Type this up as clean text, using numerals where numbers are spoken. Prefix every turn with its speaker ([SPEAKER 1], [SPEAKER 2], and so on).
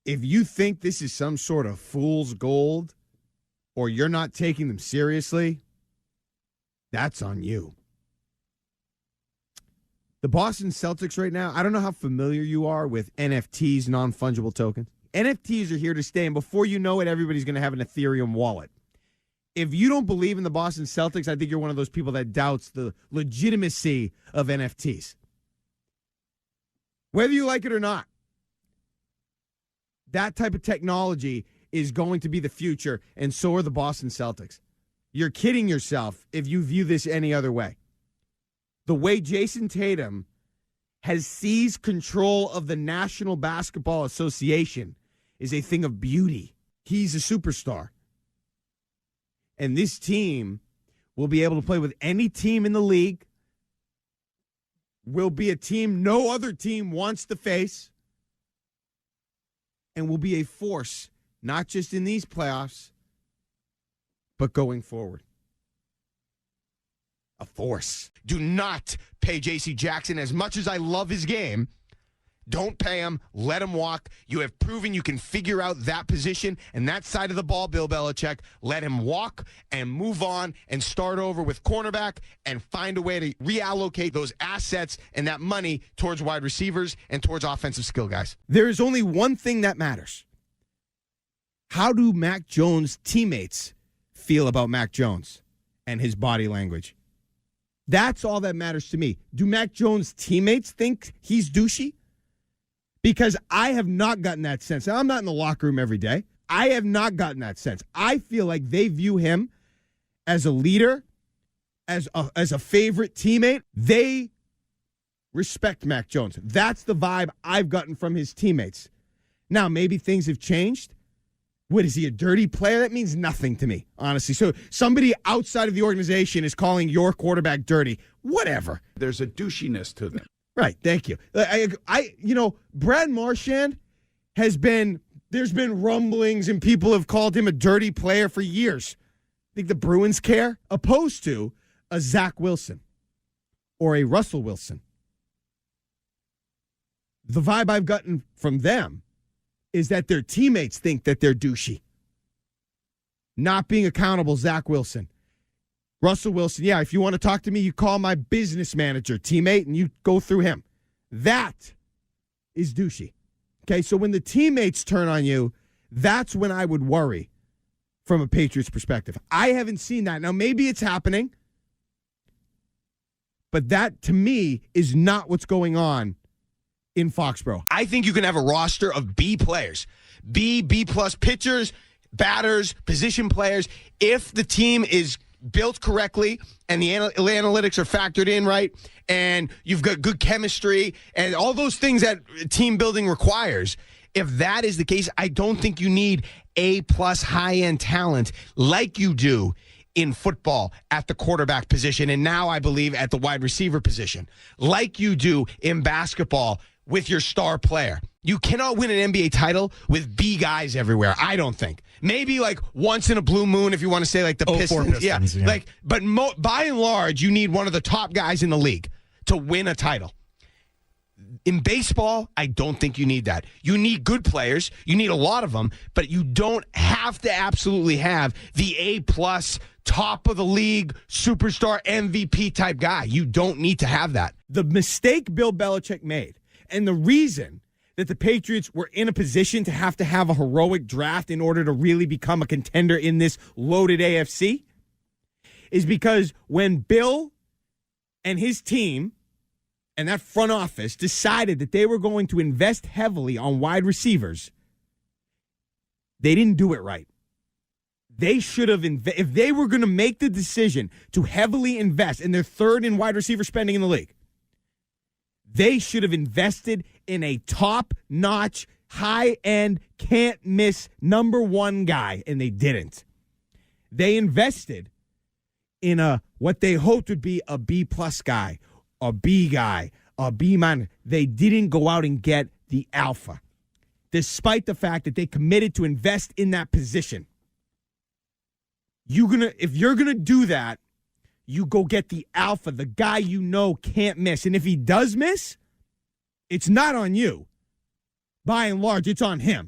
[SPEAKER 1] If you think this is some sort of fool's gold or you're not taking them seriously, that's on you. The Boston Celtics right now, I don't know how familiar you are with NFTs, non-fungible tokens. NFTs are here to stay, and before you know it, everybody's going to have an Ethereum wallet. If you don't believe in the Boston Celtics, I think you're one of those people that doubts the legitimacy of NFTs. Whether you like it or not, that type of technology is going to be the future, and so are the Boston Celtics. You're kidding yourself if you view this any other way. The way Jason Tatum has seized control of the National Basketball Association is a thing of beauty. He's a superstar. And this team will be able to play with any team in the league, will be a team no other team wants to face, and will be a force, not just in these playoffs, but going forward. A force.
[SPEAKER 2] Do not pay J.C. Jackson. As much as I love his game, don't pay him. Let him walk. You have proven you can figure out that position and that side of the ball, Bill Belichick. Let him walk and move on and start over with cornerback and find a way to reallocate those assets and that money towards wide receivers and towards offensive skill guys.
[SPEAKER 1] There is only one thing that matters. How do Mac Jones' teammates feel about Mac Jones and his body language? That's all that matters to me. Do Mac Jones' teammates think he's douchey? Because I have not gotten that sense. I'm not in the locker room every day. I have not gotten that sense. I feel like they view him as a leader, as a favorite teammate. They respect Mac Jones. That's the vibe I've gotten from his teammates. Now, maybe things have changed. What, is he a dirty player? That means nothing to me, honestly. So somebody outside of the organization is calling your quarterback dirty. Whatever.
[SPEAKER 3] There's a douchiness to them.
[SPEAKER 1] Right, thank you. Brad Marchand there's been rumblings and people have called him a dirty player for years. Think the Bruins care? Opposed to a Zach Wilson or a Russell Wilson. The vibe I've gotten from them is that their teammates think that they're douchey. Not being accountable, Zach Wilson. Russell Wilson, yeah, if you want to talk to me, you call my business manager, teammate, and you go through him. That is douchey. Okay, so when the teammates turn on you, that's when I would worry from a Patriots perspective. I haven't seen that. Now, maybe it's happening, but that, to me, is not what's going on in Foxborough.
[SPEAKER 2] I think you can have a roster of B players, B-plus pitchers, batters, position players. If the team is built correctly and the analytics are factored in right and you've got good chemistry and all those things that team building requires, if that is the case, I don't think you need A-plus high-end talent like you do in football at the quarterback position and now I believe at the wide receiver position, like you do in basketball with your star player. You cannot win an NBA title with B guys everywhere, I don't think. Maybe like once in a blue moon if you want to say like the Pistons. Yeah. But by and large, you need one of the top guys in the league to win a title. In baseball, I don't think you need that. You need good players. You need a lot of them, but you don't have to absolutely have the A-plus, top of the league, superstar MVP type guy. You don't need to have that.
[SPEAKER 1] The mistake Bill Belichick made, and the reason that the Patriots were in a position to have a heroic draft in order to really become a contender in this loaded AFC is because when Bill and his team and that front office decided that they were going to invest heavily on wide receivers, they didn't do it right. They should have, if they were going to make the decision to heavily invest, and they're third in wide receiver spending in the league, they should have invested in a top-notch, high-end, can't-miss number one guy, and they didn't. They invested in what they hoped would be a B-plus guy, a B guy, a B-minus. They didn't go out and get the alpha, despite the fact that they committed to invest in that position. If you're gonna do that, you go get the alpha, the guy you know can't miss. And if he does miss, it's not on you. By and large, it's on him.